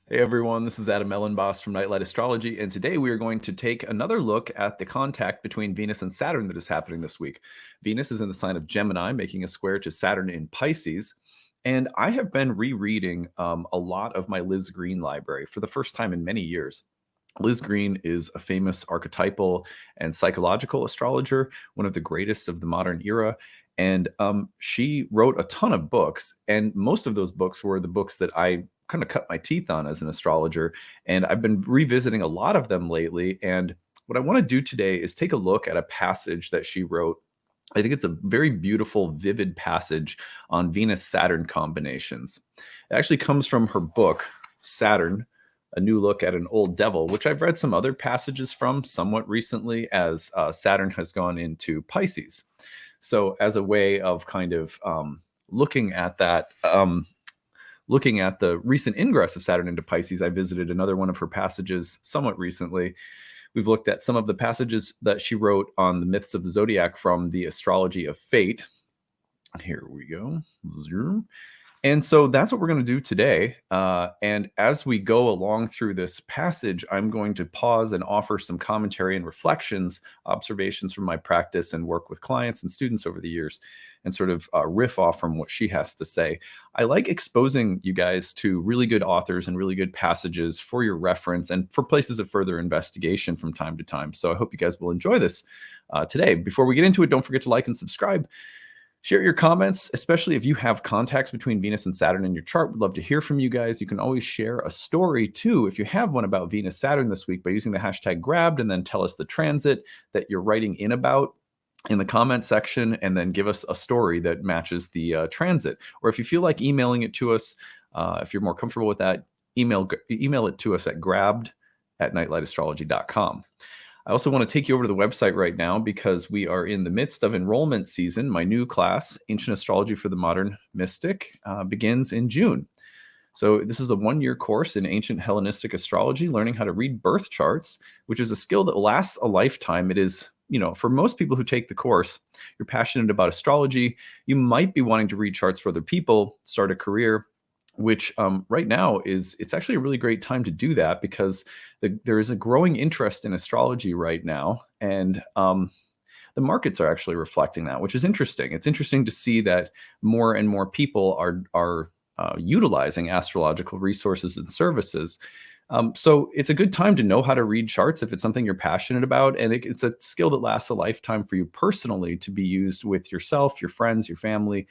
Hey everyone, this is Elenbaas from Nightlight Astrology, and today we are going to take another look at the contact between Venus and Saturn that is happening this week. Venus is in the sign of Gemini, making a square to Saturn in Pisces, and I have been rereading a lot of my Liz Greene library for the first time in many years. Liz Greene is a famous archetypal and psychological astrologer, one of the greatest of the modern era. And she wrote a ton of books, and most of those books were the books that I kind of cut my teeth on as an astrologer. And I've been revisiting a lot of them lately. And what I want to do today is take a look at a passage that she wrote. I think it's a very beautiful, vivid passage on Venus-Saturn combinations. It actually comes from her book, Saturn, A New Look at an Old Devil, which I've read some other passages from somewhat recently as Saturn has gone into Pisces. So as a way of kind of looking at that, looking at the recent ingress of Saturn into Pisces, I visited another one of her passages somewhat recently. We've looked at some of the passages that she wrote on the myths of the zodiac from the Astrology of Fate. Here we go. And so that's what we're going to do today. And as we go along through this passage, I'm going to pause and offer some commentary and reflections, observations from my practice and work with clients and students over the years, and sort of riff off from what she has to say. I like exposing you guys to really good authors and really good passages for your reference and for places of further investigation from time to time. So I hope you guys will enjoy this today. Before we get into it, don't forget to like and subscribe. Share your comments, especially if you have contacts between Venus and Saturn in your chart. We'd love to hear from you guys. You can always share a story too, if you have one about Venus-Saturn this week, by using the hashtag grabbed, and then tell us the transit that you're writing in about in the comment section, and then give us a story that matches the transit. Or if you feel like emailing it to us, if you're more comfortable with that, email it to us at grabbed@nightlightastrology.com. I also want to take you over to the website right now because we are in the midst of enrollment season. My new class, Ancient Astrology for the Modern Mystic, begins in June. So this is a one-year course in ancient Hellenistic astrology, learning how to read birth charts, which is a skill that lasts a lifetime. It is, for most people who take the course, you're passionate about astrology. You might be wanting to read charts for other people, start a career, which right now it's actually a really great time to do that because there is a growing interest in astrology right now, and the markets are actually reflecting that, which is interesting. It's interesting to see that more and more people are utilizing astrological resources and services. So it's a good time to know how to read charts if it's something you're passionate about, and it's a skill that lasts a lifetime for you personally to be used with yourself, your friends, your family,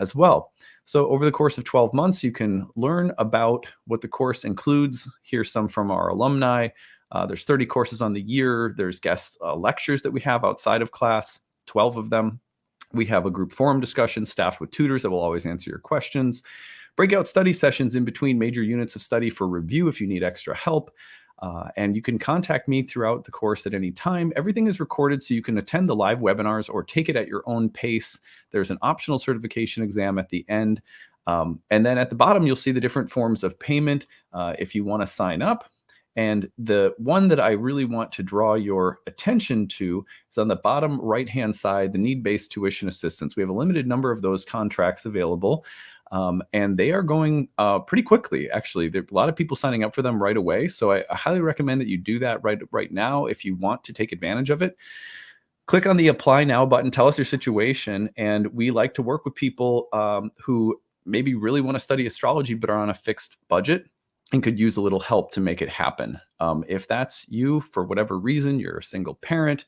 as well. So over the course of 12 months, you can learn about what the course includes. Here's some from our alumni. There's 30 courses on the year. There's guest lectures that we have outside of class, 12 of them. We have a group forum discussion staffed with tutors that will always answer your questions. Breakout study sessions in between major units of study for review if you need extra help. And you can contact me throughout the course at any time. Everything is recorded so you can attend the live webinars or take it at your own pace. There's an optional certification exam at the end. And then at the bottom, you'll see the different forms of payment if you want to sign up. And the one that I really want to draw your attention to is on the bottom right-hand side, the need-based tuition assistance. We have a limited number of those contracts available. And they are going pretty quickly, actually. There are a lot of people signing up for them right away. So I highly recommend that you do that right now if you want to take advantage of it. Click on the Apply Now button, tell us your situation. And we like to work with people who maybe really want to study astrology but are on a fixed budget and could use a little help to make it happen. If that's you, for whatever reason, you're a single parent,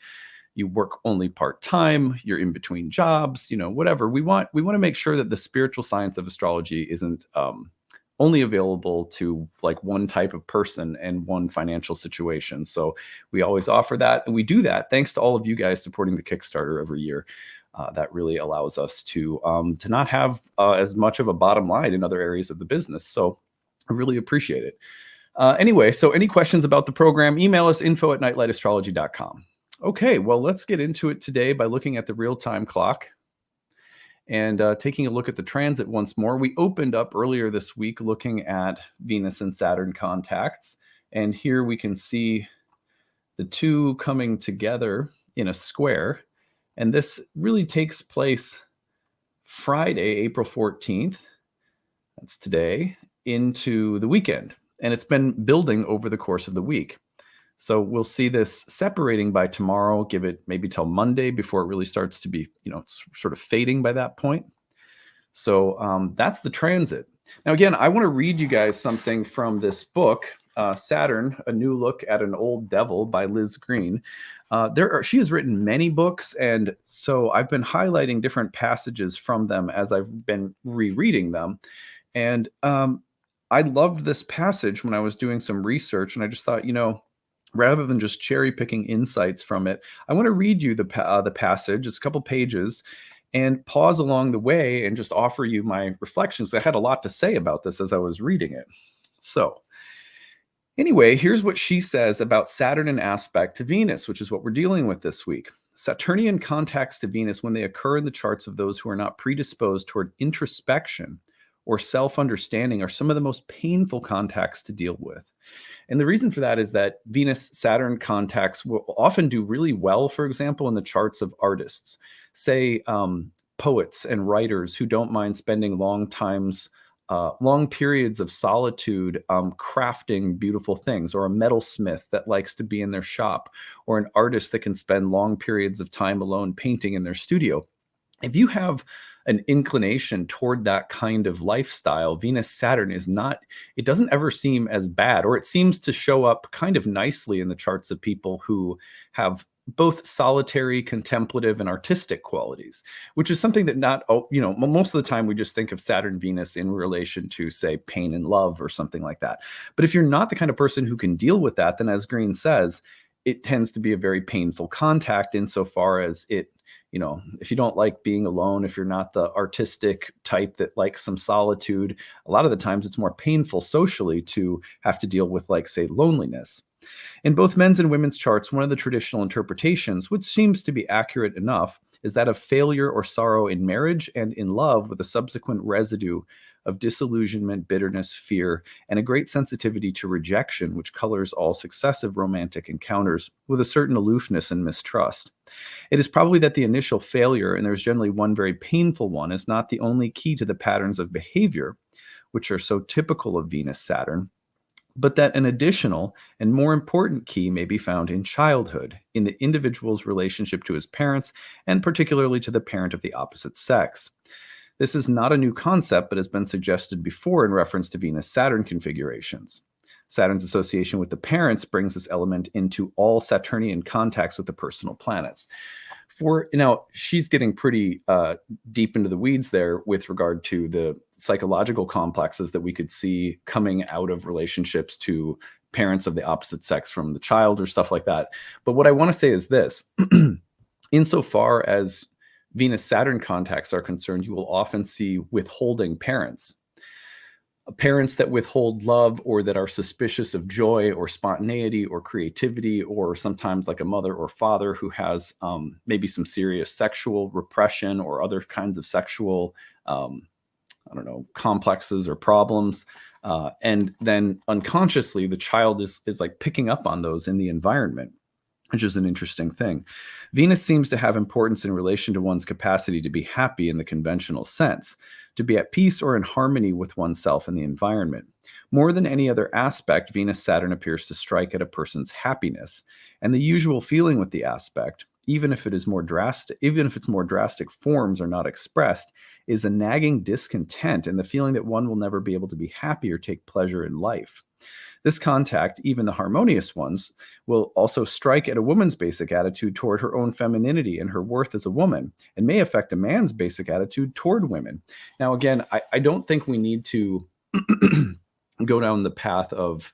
you work only part-time, you're in between jobs, whatever. We want to make sure that the spiritual science of astrology isn't only available to like one type of person and one financial situation. So we always offer that, and we do that thanks to all of you guys supporting the Kickstarter every year. That really allows us to not have as much of a bottom line in other areas of the business. So I really appreciate it. Anyway, so any questions about the program, email us info@nightlightastrology.com. Okay, well, let's get into it today by looking at the real-time clock and taking a look at the transit once more. We opened up earlier this week looking at Venus and Saturn contacts, and here we can see the two coming together in a square, and this really takes place Friday, April 14th, that's today, into the weekend. and it's been building over the course of the week. So we'll see this separating by tomorrow, give it maybe till Monday before it really starts to be, sort of fading by that point. So that's the transit. Now, again, I want to read you guys something from this book, Saturn, A New Look at an Old Devil by Liz Greene. She has written many books, and so I've been highlighting different passages from them as I've been rereading them. And I loved this passage when I was doing some research, and I just thought, rather than just cherry picking insights from it, I want to read you the passage. It's a couple pages, and pause along the way and just offer you my reflections. I had a lot to say about this as I was reading it. So anyway, here's what she says about Saturn in aspect to Venus, which is what we're dealing with this week. Saturnian contacts to Venus, when they occur in the charts of those who are not predisposed toward introspection or self-understanding, are some of the most painful contacts to deal with. And the reason for that is that Venus-Saturn contacts will often do really well, for example, in the charts of artists, say poets and writers who don't mind spending long periods of solitude crafting beautiful things, or a metalsmith that likes to be in their shop, or an artist that can spend long periods of time alone painting in their studio. If you have an inclination toward that kind of lifestyle, Venus-Saturn it doesn't ever seem as bad, or it seems to show up kind of nicely in the charts of people who have both solitary, contemplative, and artistic qualities, which is something that most of the time we just think of Saturn, Venus in relation to, say, pain and love or something like that. But if you're not the kind of person who can deal with that, then as Greene says, it tends to be a very painful contact insofar as if you don't like being alone, if you're not the artistic type that likes some solitude, a lot of the times it's more painful socially to have to deal with, like, say, loneliness. In both men's and women's charts, one of the traditional interpretations, which seems to be accurate enough, is that of failure or sorrow in marriage and in love, with a subsequent residue of disillusionment, bitterness, fear, and a great sensitivity to rejection, which colors all successive romantic encounters with a certain aloofness and mistrust. It is probably that the initial failure, and there's generally one very painful one, is not the only key to the patterns of behavior, which are so typical of Venus-Saturn, but that an additional and more important key may be found in childhood, in the individual's relationship to his parents, and particularly to the parent of the opposite sex. This is not a new concept, but has been suggested before in reference to Venus-Saturn configurations. Saturn's association with the parents brings this element into all Saturnian contacts with the personal planets. She's getting pretty deep into the weeds there with regard to the psychological complexes that we could see coming out of relationships to parents of the opposite sex from the child or stuff like that. But what I want to say is this: insofar as Venus-Saturn contacts are concerned, you will often see withholding parents. Parents that withhold love, or that are suspicious of joy or spontaneity or creativity, or sometimes like a mother or father who has maybe some serious sexual repression or other kinds of sexual, complexes or problems. And then unconsciously, the child is like picking up on those in the environment, which is an interesting thing. Venus seems to have importance in relation to one's capacity to be happy in the conventional sense, to be at peace or in harmony with oneself and the environment. More than any other aspect, Venus-Saturn appears to strike at a person's happiness, and the usual feeling with the aspect, even if its more drastic forms are not expressed, is a nagging discontent and the feeling that one will never be able to be happy or take pleasure in life. This contact, even the harmonious ones, will also strike at a woman's basic attitude toward her own femininity and her worth as a woman, and may affect a man's basic attitude toward women. Now, again, I don't think we need to go down the path of,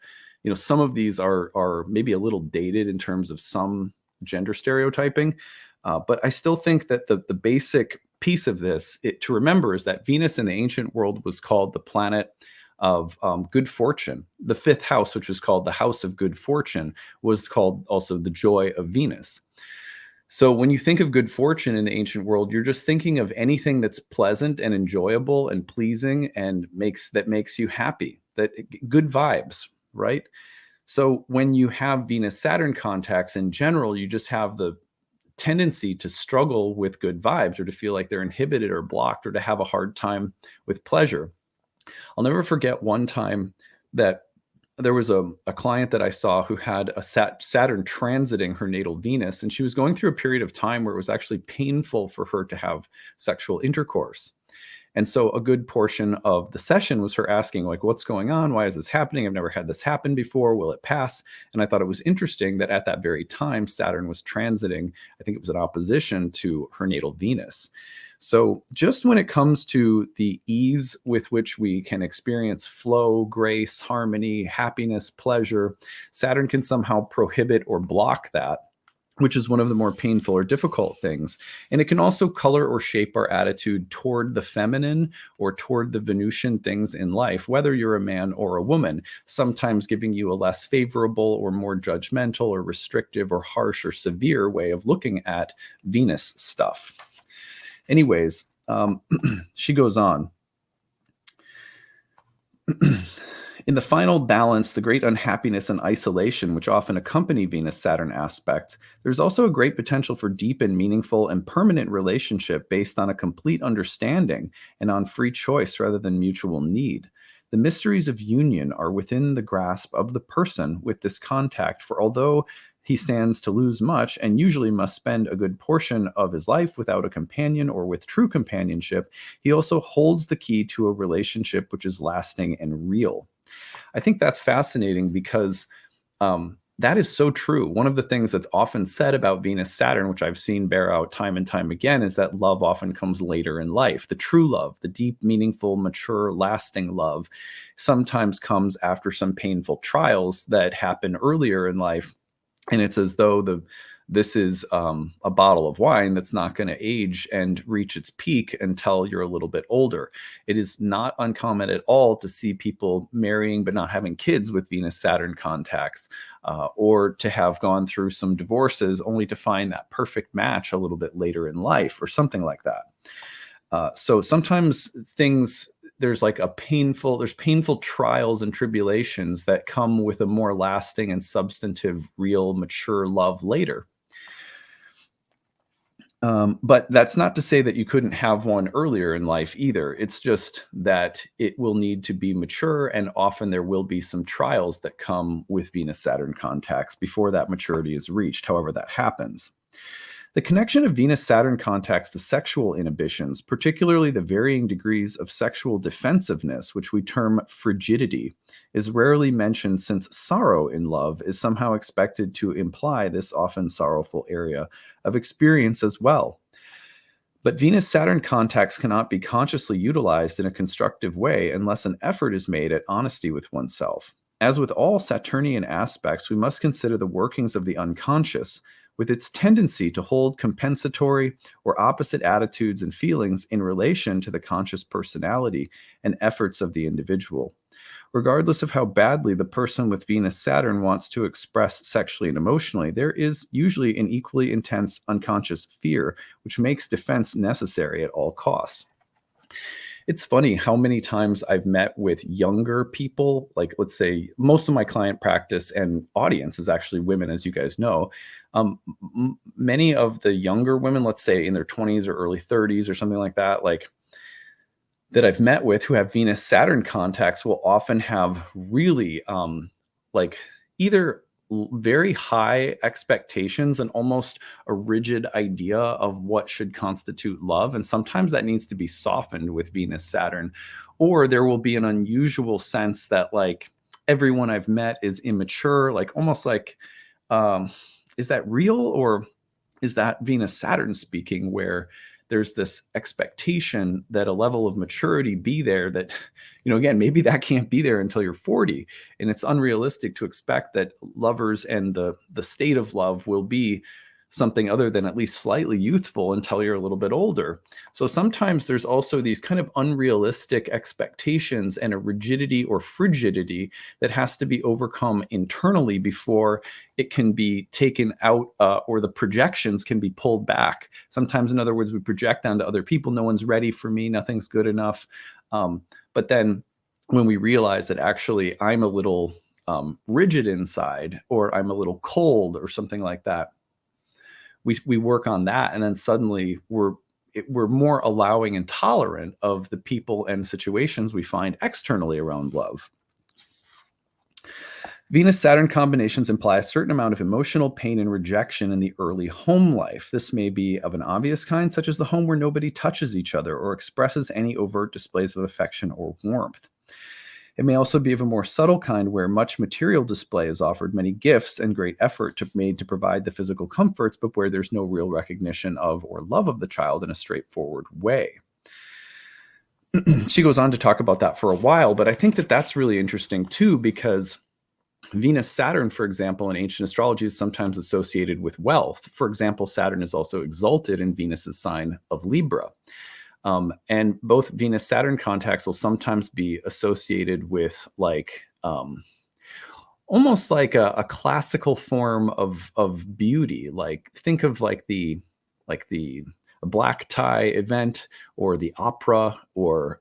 some of these are maybe a little dated in terms of some gender stereotyping, but I still think that the basic piece of this to remember is that Venus in the ancient world was called the planet of good fortune. The fifth house, which was called the house of good fortune, was called also the joy of Venus. So when you think of good fortune in the ancient world, you're just thinking of anything that's pleasant and enjoyable and pleasing and makes you happy, that good vibes, right? So when you have Venus-Saturn contacts in general, you just have the tendency to struggle with good vibes, or to feel like they're inhibited or blocked, or to have a hard time with pleasure. I'll never forget one time that there was a client that I saw who had a Saturn transiting her natal Venus, and she was going through a period of time where it was actually painful for her to have sexual intercourse. And so a good portion of the session was her asking, like, what's going on? Why is this happening? I've never had this happen before. Will it pass? And I thought it was interesting that at that very time, Saturn was transiting. I think it was in opposition to her natal Venus. So just when it comes to the ease with which we can experience flow, grace, harmony, happiness, pleasure, Saturn can somehow prohibit or block that, which is one of the more painful or difficult things. And it can also color or shape our attitude toward the feminine or toward the Venusian things in life, whether you're a man or a woman, sometimes giving you a less favorable or more judgmental or restrictive or harsh or severe way of looking at Venus stuff. Anyways, she goes on. In the final balance, the great unhappiness and isolation which often accompany Venus-Saturn aspects, there's also a great potential for deep and meaningful and permanent relationship based on a complete understanding and on free choice rather than mutual need. The mysteries of union are within the grasp of the person with this contact, for although he stands to lose much and usually must spend a good portion of his life without a companion or with true companionship, he also holds the key to a relationship which is lasting and real. I think that's fascinating because that is so true. One of the things that's often said about Venus-Saturn, which I've seen bear out time and time again, is that love often comes later in life. The true love, the deep, meaningful, mature, lasting love, sometimes comes after some painful trials that happen earlier in life. And it's as though this is a bottle of wine that's not going to age and reach its peak until you're a little bit older. It is not uncommon at all to see people marrying but not having kids with Venus-Saturn contacts, or to have gone through some divorces only to find that perfect match a little bit later in life or something like that. So sometimes there's painful trials and tribulations that come with a more lasting and substantive, real, mature love later. But that's not to say that you couldn't have one earlier in life either. It's just that it will need to be mature, and often there will be some trials that come with Venus-Saturn contacts before that maturity is reached, however that happens. The connection of Venus-Saturn contacts to sexual inhibitions, particularly the varying degrees of sexual defensiveness, which we term frigidity, is rarely mentioned since sorrow in love is somehow expected to imply this often sorrowful area of experience as well. But Venus-Saturn contacts cannot be consciously utilized in a constructive way unless an effort is made at honesty with oneself. As with all Saturnian aspects, we must consider the workings of the unconscious, with its tendency to hold compensatory or opposite attitudes and feelings in relation to the conscious personality and efforts of the individual. Regardless of how badly the person with Venus-Saturn wants to express sexually and emotionally, there is usually an equally intense unconscious fear, which makes defense necessary at all costs. It's funny how many times I've met with younger people, like let's say most of my client practice and audience is actually women, as you guys know. Many of the younger women, let's say in their 20s or early 30s or something like that, like that I've met with who have Venus-Saturn contacts will often have really like either very high expectations and almost a rigid idea of what should constitute love. And sometimes that needs to be softened with Venus-Saturn, or there will be an unusual sense that like everyone I've met is immature, like almost like, is that real or is that Venus-Saturn speaking, where there's this expectation that a level of maturity be there that, again, maybe that can't be there until you're 40. And it's unrealistic to expect that lovers and the state of love will be something other than at least slightly youthful until you're a little bit older. So sometimes there's also these kind of unrealistic expectations and a rigidity or frigidity that has to be overcome internally before it can be taken out, or the projections can be pulled back. Sometimes, in other words, we project onto other people, no one's ready for me, nothing's good enough. But then when we realize that actually I'm a little rigid inside, or I'm a little cold or something like that, we work on that, and then suddenly we're more allowing and tolerant of the people and situations we find externally around love. Venus-Saturn combinations imply a certain amount of emotional pain and rejection in the early home life. This may be of an obvious kind, such as the home where nobody touches each other or expresses any overt displays of affection or warmth. It may also be of a more subtle kind where much material display is offered, many gifts, and great effort made to provide the physical comforts, but where there's no real recognition of or love of the child in a straightforward way. She goes on to talk about that for a while, but I think that that's really interesting too, because Venus-Saturn, for example, in ancient astrology is sometimes associated with wealth. For example, Saturn is also exalted in Venus's sign of Libra. And both Venus-Saturn contacts will sometimes be associated with like almost like a classical form of beauty. Like think of like the black tie event or the opera or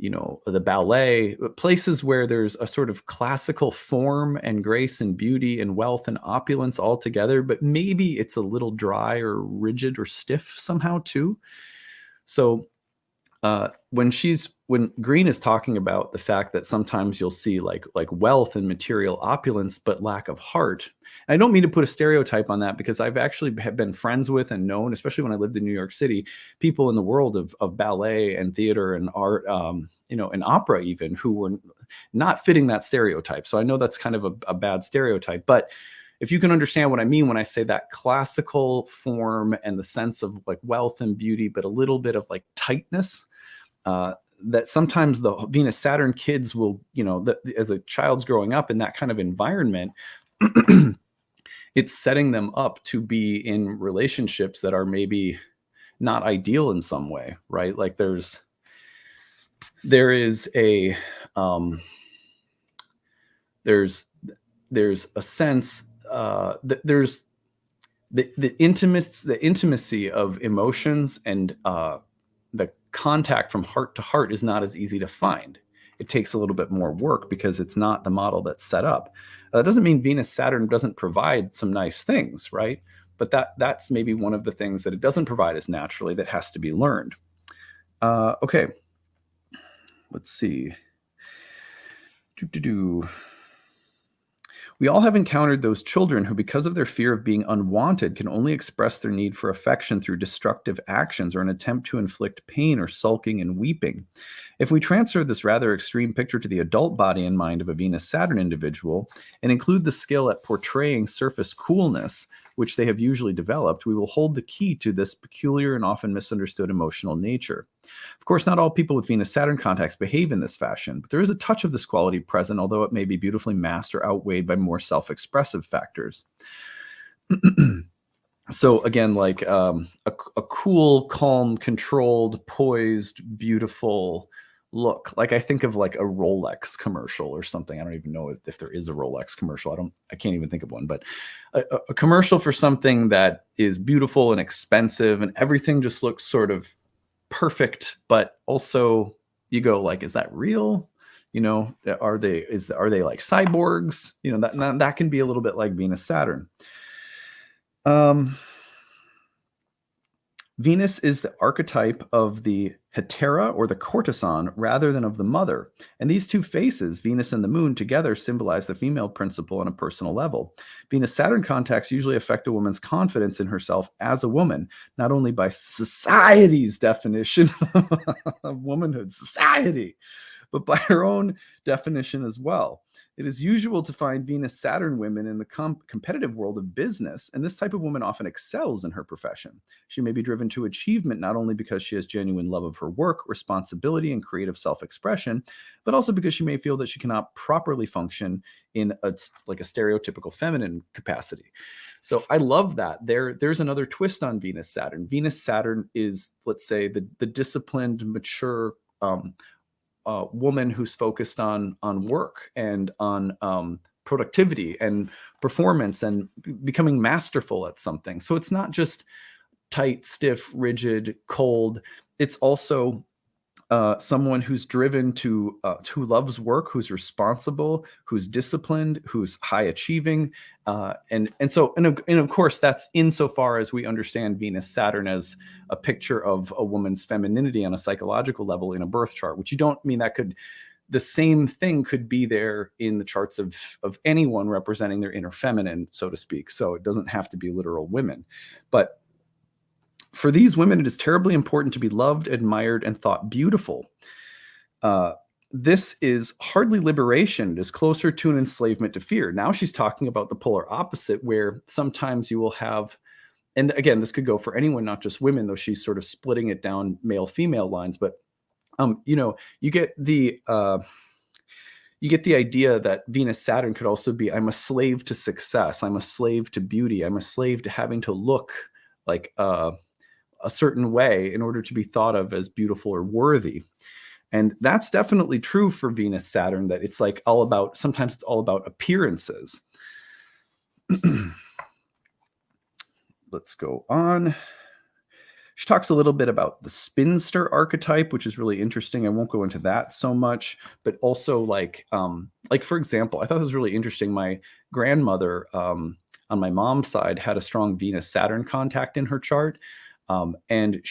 the ballet, places where there's a sort of classical form and grace and beauty and wealth and opulence all together, but maybe it's a little dry or rigid or stiff somehow too. So when Greene is talking about the fact that sometimes you'll see like wealth and material opulence, but lack of heart. And I don't mean to put a stereotype on that, because I've actually have been friends with and known, especially when I lived in New York City, people in the world of ballet and theater and art, and opera even, who were not fitting that stereotype. So I know that's kind of a bad stereotype, but if you can understand what I mean when I say that classical form and the sense of like wealth and beauty, but a little bit of like tightness, that sometimes the Venus-Saturn kids will, as a child's growing up in that kind of environment, it's setting them up to be in relationships that are maybe not ideal in some way, right? Like there's a sense that there's the intimacy of emotions and the contact from heart to heart is not as easy to find. It takes a little bit more work because it's not the model that's set up. That doesn't mean Venus-Saturn doesn't provide some nice things, right? But that's maybe one of the things that it doesn't provide as naturally that has to be learned. Okay, let's see. We all have encountered those children who, because of their fear of being unwanted, can only express their need for affection through destructive actions or an attempt to inflict pain or sulking and weeping. If we transfer this rather extreme picture to the adult body and mind of a Venus-Saturn individual and include the skill at portraying surface coolness, which they have usually developed, we will hold the key to this peculiar and often misunderstood emotional nature. Of course, not all people with Venus-Saturn contacts behave in this fashion, but there is a touch of this quality present, although it may be beautifully masked or outweighed by more self-expressive factors. So again, like a cool, calm, controlled, poised, beautiful look. Like I think of like a Rolex commercial or something. I don't even know if there is a Rolex commercial. I can't even think of one, but a commercial for something that is beautiful and expensive and everything just looks sort of perfect, but also you go like, is that real? Are they like cyborgs? That can be a little bit like Venus-Saturn. Venus is the archetype of the hetera or the courtesan rather than of the mother. And these two faces, Venus and the moon, together symbolize the female principle on a personal level. Venus-Saturn contacts usually affect a woman's confidence in herself as a woman, not only by society's definition of womanhood, society, but by her own definition as well. It is usual to find Venus-Saturn women in the competitive world of business, and this type of woman often excels in her profession. She may be driven to achievement not only because she has genuine love of her work, responsibility, and creative self-expression, but also because she may feel that she cannot properly function in a stereotypical feminine capacity. So I love that. There's another twist on Venus-Saturn. Venus-Saturn is, let's say, the disciplined, mature woman who's focused on work and on productivity and performance and becoming masterful at something. So it's not just tight, stiff, rigid, cold. It's also someone who's driven to who loves work, who's responsible, who's disciplined, who's high achieving, and of course that's insofar as we understand Venus-Saturn as a picture of a woman's femininity on a psychological level in a birth chart, which you don't mean that could the same thing could be there in the charts of anyone representing their inner feminine, so to speak. So it doesn't have to be literal women. But for these women, it is terribly important to be loved, admired, and thought beautiful. This is hardly liberation. It is closer to an enslavement to fear. Now she's talking about the polar opposite, where sometimes you will have, and again, this could go for anyone, not just women, though she's sort of splitting it down male-female lines. But you get the idea that Venus-Saturn could also be, I'm a slave to success, I'm a slave to beauty, I'm a slave to having to look like a certain way in order to be thought of as beautiful or worthy. And that's definitely true for Venus-Saturn, that it's like all about, sometimes it's all about appearances. Let's go on. She talks a little bit about the Spinster archetype, which is really interesting. I won't go into that so much, but also like for example, I thought this was really interesting. My grandmother on my mom's side had a strong Venus-Saturn contact in her chart. And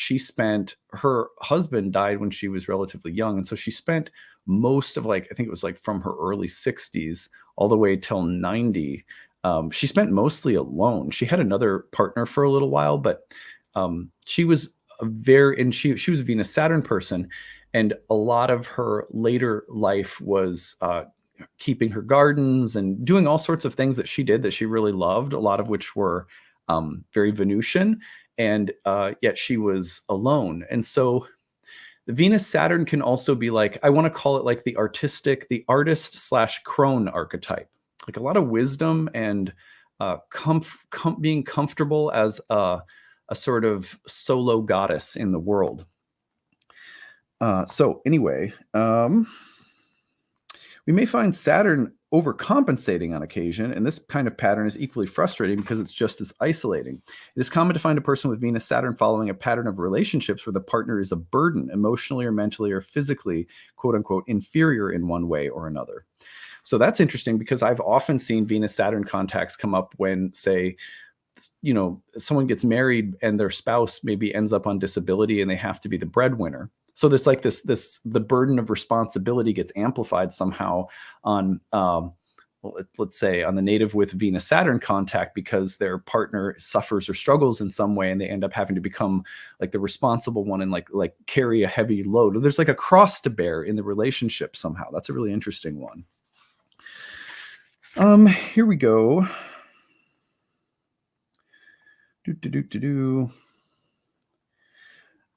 her husband died when she was relatively young. And so she spent most of I think it was from her early 60s all the way till 90. She spent mostly alone. She had another partner for a little while, but she was she was a Venus-Saturn person. And a lot of her later life was keeping her gardens and doing all sorts of things that she did that she really loved, a lot of which were very Venusian. And yet she was alone. And so the Venus-Saturn can also be I want to call it the artist/crone archetype, like a lot of wisdom and being comfortable as a sort of solo goddess in the world. So anyway, we may find Saturn overcompensating on occasion, and this kind of pattern is equally frustrating because it's just as isolating. It is common to find a person with Venus-Saturn following a pattern of relationships where the partner is a burden, emotionally or mentally or physically, quote unquote, inferior in one way or another. So that's interesting because I've often seen Venus-Saturn contacts come up when, say, someone gets married and their spouse maybe ends up on disability and they have to be the breadwinner. So there's the burden of responsibility gets amplified somehow on, let's say, on the native with Venus-Saturn contact because their partner suffers or struggles in some way, and they end up having to become the responsible one and carry a heavy load. There's a cross to bear in the relationship somehow. That's a really interesting one. Here we go.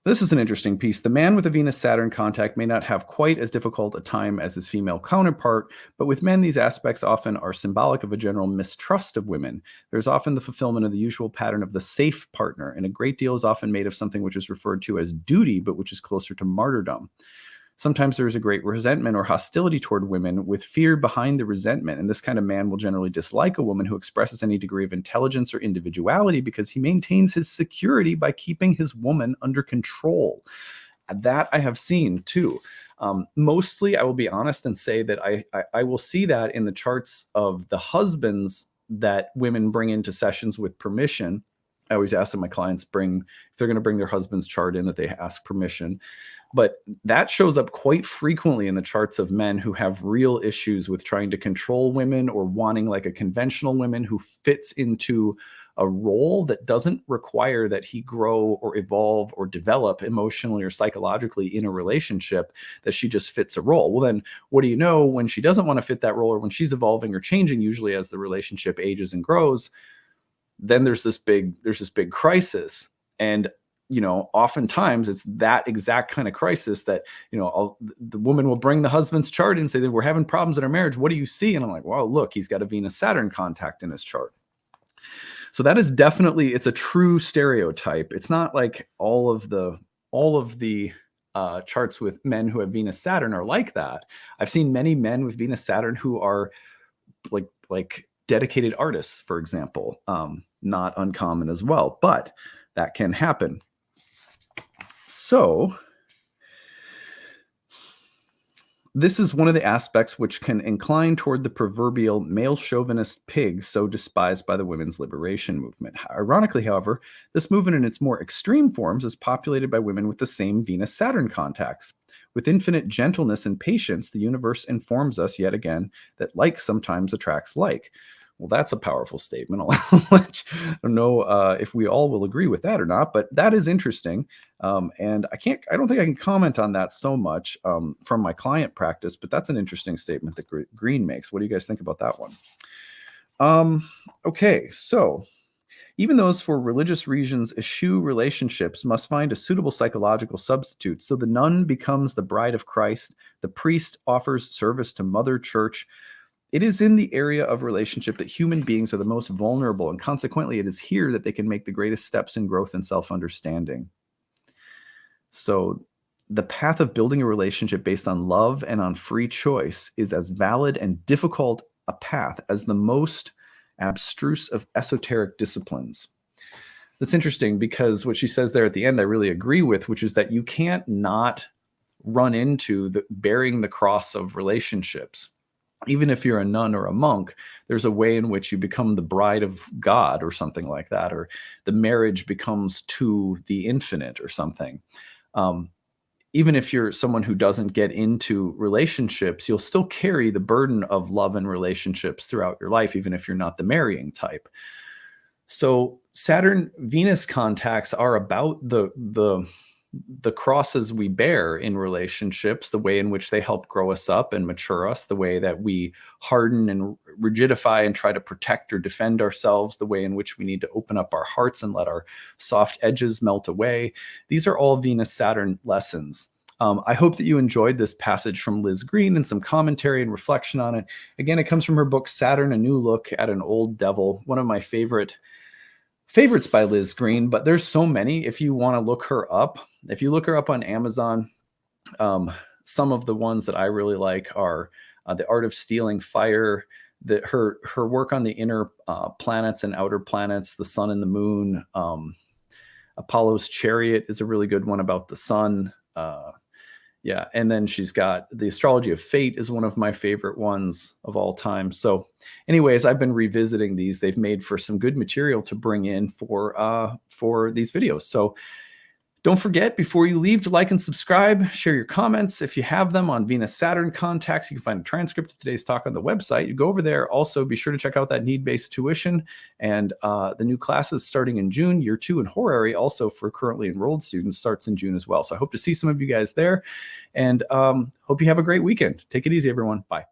This is an interesting piece. The man with a Venus-Saturn contact may not have quite as difficult a time as his female counterpart, but with men, these aspects often are symbolic of a general mistrust of women. There's often the fulfillment of the usual pattern of the safe partner, and a great deal is often made of something which is referred to as duty, but which is closer to martyrdom. Sometimes there is a great resentment or hostility toward women with fear behind the resentment, and this kind of man will generally dislike a woman who expresses any degree of intelligence or individuality because he maintains his security by keeping his woman under control. That I have seen too. Mostly, I will be honest and say that I will see that in the charts of the husbands that women bring into sessions with permission. I always ask that my clients if they're going to bring their husband's chart in, that they ask permission. But that shows up quite frequently in the charts of men who have real issues with trying to control women or wanting a conventional woman who fits into a role that doesn't require that he grow or evolve or develop emotionally or psychologically in a relationship, that she just fits a role. Well, then what do you know when she doesn't want to fit that role, or when she's evolving or changing, usually as the relationship ages and grows, then there's this big crisis. And oftentimes it's that exact kind of crisis that, the woman will bring the husband's chart and say that we're having problems in our marriage. What do you see? And I'm like, wow, look, he's got a Venus-Saturn contact in his chart. So that is definitely, it's a true stereotype. It's not like all of the charts with men who have Venus-Saturn are like that. I've seen many men with Venus-Saturn who are like dedicated artists, for example, not uncommon as well, but that can happen. So This is one of the aspects which can incline toward the proverbial male chauvinist pig so despised by the women's liberation movement. Ironically, however, this movement in its more extreme forms is populated by women with the same Venus-Saturn contacts. With infinite gentleness and patience, the universe informs us yet again that like sometimes attracts like. Well, that's a powerful statement. I don't know if we all will agree with that or not, but that is interesting. And I don't think I can comment on that so much from my client practice, but that's an interesting statement that Greene makes. What do you guys think about that one? Okay, so even those for religious reasons eschew relationships must find a suitable psychological substitute. So the nun becomes the bride of Christ. The priest offers service to Mother Church. It is in the area of relationship that human beings are the most vulnerable, and consequently, it is here that they can make the greatest steps in growth and self-understanding. So the path of building a relationship based on love and on free choice is as valid and difficult a path as the most abstruse of esoteric disciplines. That's interesting because what she says there at the end, I really agree with, which is that you can't not run into the bearing the cross of relationships. Even if you're a nun or a monk, there's a way in which you become the bride of God or something like that, or the marriage becomes to the infinite or something. Even if you're someone who doesn't get into relationships, you'll still carry the burden of love and relationships throughout your life, even if you're not the marrying type. So Saturn-Venus contacts are about the crosses we bear in relationships, the way in which they help grow us up and mature us, the way that we harden and rigidify and try to protect or defend ourselves, the way in which we need to open up our hearts and let our soft edges melt away. These are all Venus-Saturn lessons. I hope that you enjoyed this passage from Liz Greene and some commentary and reflection on it. Again, it comes from her book, Saturn, A New Look at an Old Devil, one of my favorites by Liz Greene, but there's so many. If you want to look her up, if you look her up on Amazon, some of the ones that I really like are The Art of Stealing Fire, her work on the inner planets and outer planets, the sun and the moon. Apollo's Chariot is a really good one about the sun. Yeah, and then she's got The Astrology of Fate is one of my favorite ones of all time. So anyways, I've been revisiting these. They've made for some good material to bring in for these videos. So don't forget, before you leave, to like and subscribe, share your comments. If you have them on Venus-Saturn contacts, you can find a transcript of today's talk on the website. You go over there. Also, be sure to check out that need-based tuition and the new classes starting in June. Year 2 in Horary, also for currently enrolled students, starts in June as well. So I hope to see some of you guys there, and hope you have a great weekend. Take it easy, everyone. Bye.